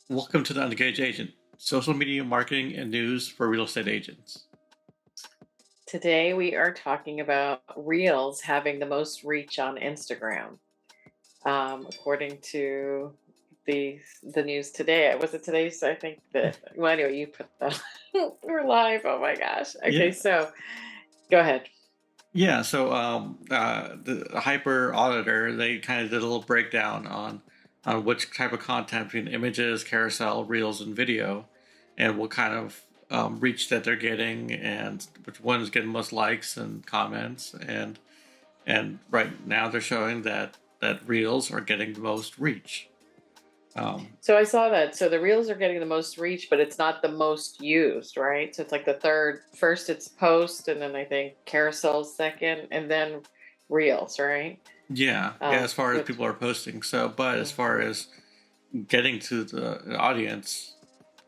Welcome to the Unengaged Agent, social media marketing and news for real estate agents. Today we are talking about Reels having the most reach on Instagram, according to the news today. Was it today's? I think that. Well, anyway, you put that. We're live. Oh my gosh. Okay, Yeah, so go ahead. yeah. So the Hyper Auditor, they kind of did a little breakdown on which type of content between images, carousel, reels, and video, and what kind of reach that they're getting, and which one is getting most likes and comments, and right now they're showing that reels are getting the most reach. Um, So I saw that. So the Reels are getting the most reach, but it's not the most used, right? So it's like the third. First, it's post, and then I think carousel second, and then Reels, right? yeah. As far as Which people are posting, so but as far mhm, as getting to the audience,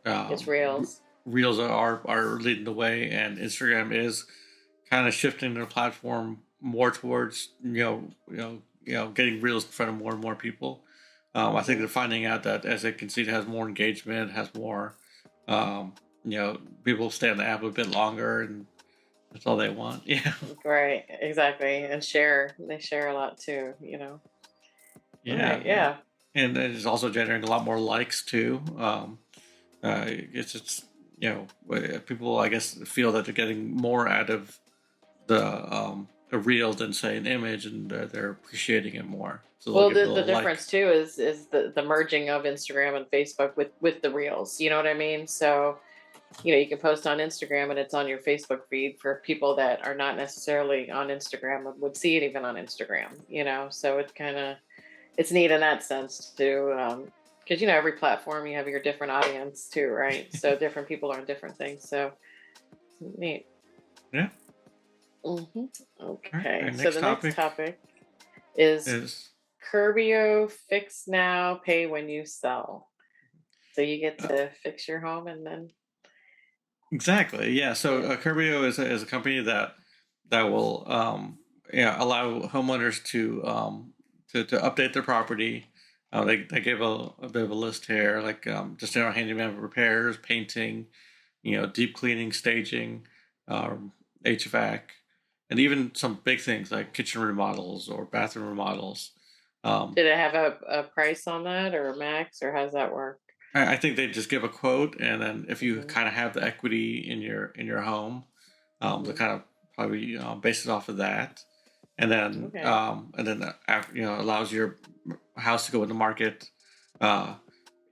it's um, Reels. reels are leading the way, and Instagram is kind of shifting their platform more towards getting reels in front of more and more people. I think Hmm. they're finding out that, as they can see, it has more engagement, has more, um, people stay on the app a bit longer, and that's all they want. Yeah, Right, exactly. And share. They share a lot too. All right, yeah, yeah. and it's also generating a lot more likes too. It's people, I guess, feel that they're getting more out of the reel than say an image, and they're appreciating it more, so they'll Well, give it a the little like. difference too is the merging of Instagram and Facebook with the Reels. You know what I mean? So, you can post on Instagram and it's on your Facebook feed for people that are not necessarily on Instagram would see it even on Instagram. So it's neat in that sense too. Because every platform you have your different audience too, right? So different people are on different things. So neat. Yeah. Hmm. All right, our Okay, so next the next topic topic is is Curbio fix now, pay when you sell. So you get uh, to fix your home and then exactly, yeah. So yeah. Curbio is a company that will allow homeowners to update their property. They gave a bit of a list here, like just general handyman repairs, painting, deep cleaning, staging, HVAC, and even some big things like kitchen remodels or bathroom remodels. Um, Did it have a price on that or a max or how's that work? I think they just give a quote, and then if you Hmm. kind of have the equity in your home, they Hmm. kind of probably base it off of that, and then Okay. allows your house to go in the market, uh,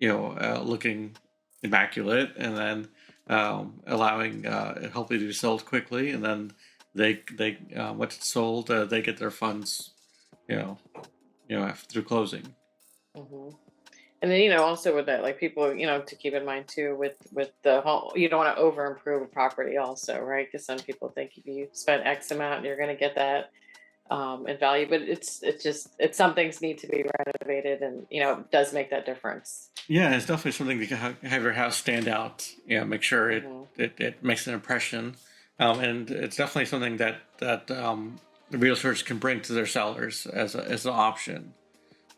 looking immaculate, and then allowing it hopefully to be sold quickly, and then they once it's sold, they get their funds, you know, through closing. Hmm. And then also with that, like people, to keep in mind too, with the home, you don't want to over improve a property, also, right? Because some people think if you spend X amount, you're going to get that in value, but it's some things need to be renovated, and it does make that difference. Yeah, it's definitely something to have your house stand out. Make sure it Hmm. it, it makes an impression, and it's definitely something that the realtors can bring to their sellers as an option,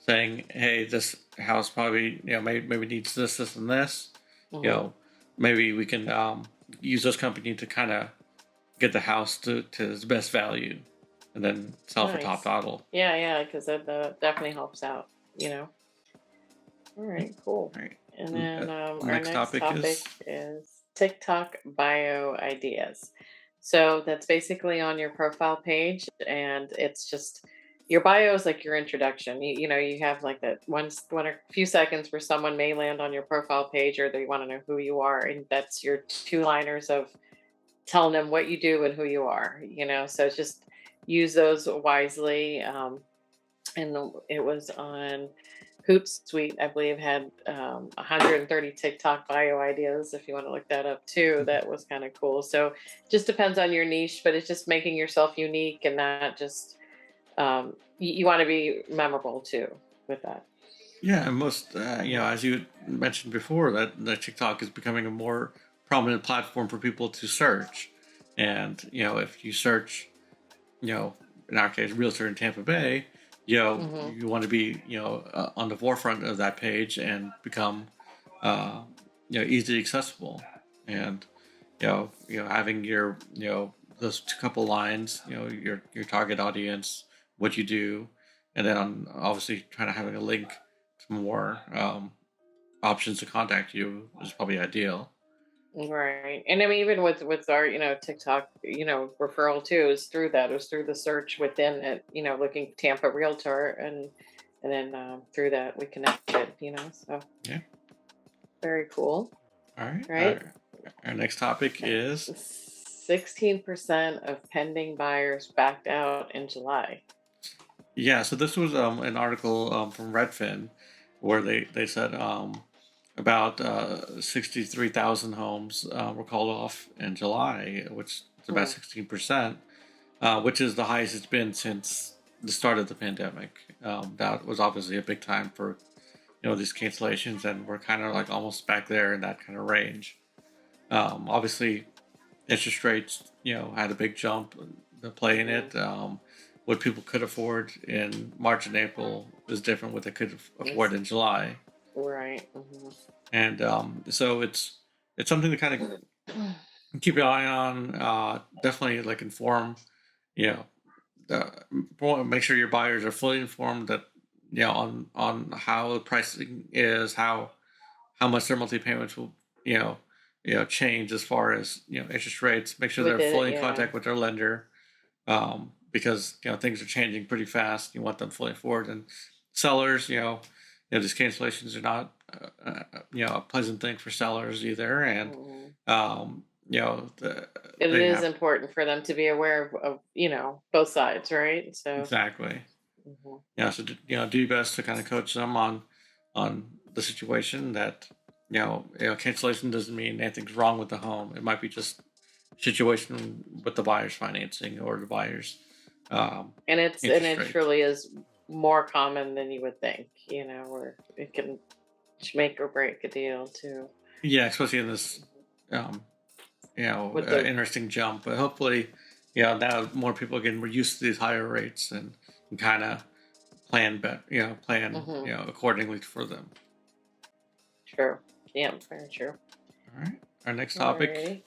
saying, "Hey, this house probably maybe needs this and this. You Hmm. know, maybe we can use this company to kind of get the house to its best value, and then sell for top Nice. dollar." Yeah, yeah, because that definitely helps out. All right, cool. All right. And then our Next next topic is. topic is TikTok bio ideas. So that's basically on your profile page, and it's just your bio is like your introduction. You have like that one or few seconds where someone may land on your profile page, or they want to know who you are, and that's your two liners of telling them what you do and who you are. So just use those wisely. And it was on Hootsuite, I believe, had 130 TikTok bio ideas. If you want to look that up too, that was kind of cool. So just depends on your niche, but it's just making yourself unique and not just you want to be memorable too with that. Yeah, and most, Hmm. as you mentioned before, that TikTok is becoming a more prominent platform for people to search. And, if you search, in our case, realtor in Tampa Bay, Hmm. you want to be, on the forefront of that page and become, uh, easily accessible, and having your those couple lines, your target audience, what you do, and then obviously trying to having a link to more options to contact you is probably ideal. Right. And I mean, even with our, TikTok, referral too is through that. It was through the search within it, looking Tampa Realtor, and then through that we connected, so Yeah. very cool. All right. Right. Our next topic is 16% of pending buyers backed out in July. yeah. So this was an article from Redfin where they said about 63,000 homes were called off in July, which is about Hmm. 16%, which is the highest it's been since the start of the pandemic. That was obviously a big time for these cancellations, and we're kind of like almost back there in that kind of range. Obviously, interest rates had a big jump to play in Hmm. it. What people could afford in March and April is different what they could afford It's in July, right. Hmm. and so it's something to kind of keep an eye on. Definitely like inform, you know, make sure your buyers are fully informed that on how the pricing is, how much their monthly payments will you know change as far as interest rates. Make sure they're Within it, fully in yeah. contact with their lender, because things are changing pretty fast. You want them fully informed, and sellers, these cancellations are not a pleasant thing for sellers either, and Hmm. It they is have important for them to be aware of both sides, right? So, exactly. mhm. So do your best to kind of coach them on the situation that cancellation doesn't mean anything's wrong with the home. It might be just a situation with the buyer's financing or the buyer's And interest it rate. truly is more common than you would think, where it can make or break a deal too. Yeah, especially in this um, With the interesting jump. But hopefully, now more people getting more used to these higher rates and kind of plan hmm accordingly for them. true. Yeah, very true. All right, our next topic. Alrighty.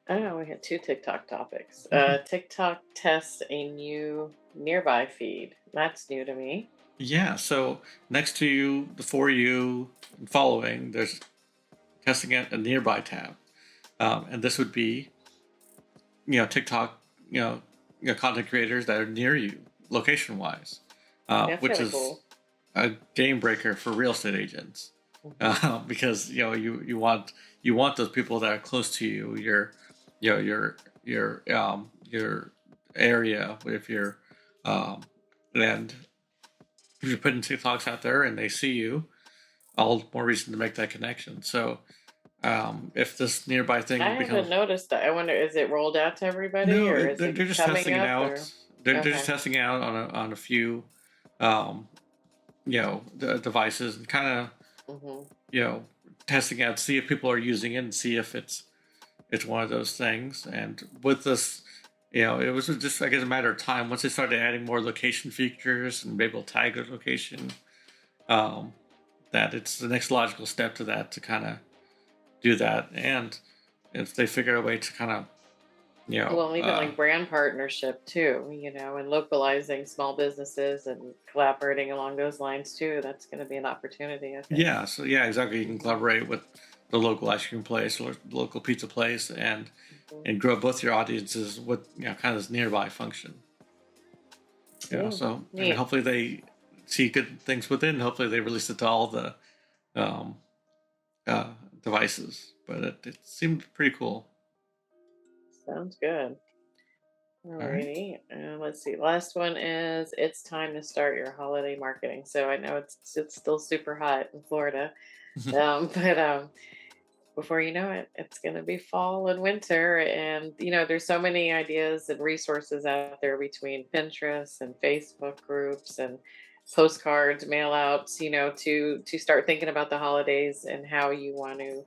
Oh, we had two TikTok topics. TikTok tests a new nearby feed. That's new to me. Yeah, so next to you, before you, and following, there's testing at a nearby tab, and this would be TikTok, content creators that are near you, location wise, That's which really is cool. a game breaker for real estate agents, Hmm. because you want those people that are close to you, your area, if you're um, and if you're putting TikToks out there and they see you, all the more reason to make that connection. So if this nearby I thing becomes haven't noticed that. I wonder, is it rolled out to everybody no, or is they're it just coming testing it up out. or? They're just Okay. testing it out on a few um, devices and kind of Hmm. you know testing out, see if people are using it and see if it's one of those things. And with this, it was just I guess a matter of time once they started adding more location features and be able to tag their location. Um, that it's the next logical step to that to kind of do that. And if they figure out a way to kind of, you know, Well, even uh, like brand partnership too, and localizing small businesses and collaborating along those lines too. That's going to be an opportunity, I think. yeah, so yeah, exactly. You can Hmm. collaborate with the local ice cream place or the local pizza place Hmm. and grow both your audiences with kind of this nearby function. Yeah, So I mean, neat. hopefully they see good things within. Hopefully they release it to all the um, uh, devices. But it seemed pretty cool. Sounds good. All right. Alrighty. Let's see. Last one is it's time to start your holiday marketing. So I know it's still super hot in Florida, but before you know it, it's going to be fall and winter. And, there's so many ideas and resources out there between Pinterest and Facebook groups and postcards, mail outs, to start thinking about the holidays and how you want to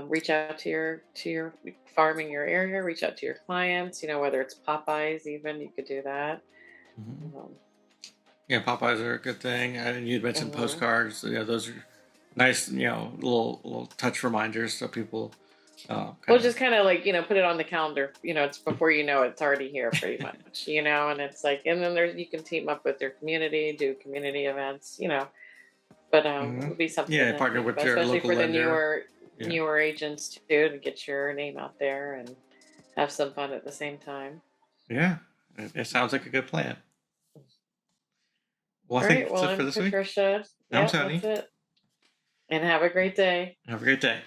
reach out to your farm in your area, reach out to your clients, whether it's Popeyes, even you could do that. Mhm. Um, Yeah, Popeyes are a good thing. And you'd mentioned mhm. postcards. Yeah, those are nice, little touch reminders so people Well, kind of. just kind of like, put it on the calendar. It's before you know it's already here pretty much, and it's like, and then there's, you can team up with your community, do community events, but it Hmm. would be something Yeah, to partner think with about, your especially local for the lender. Yeah. newer agents too, to get your name out there and have some fun at the same time. Yeah. It sounds like a good plan. Well, I All think right. that's Well, it for I'm this week. Patricia. I'm Yep, that's Tony. it. And have a great day. Have a great day.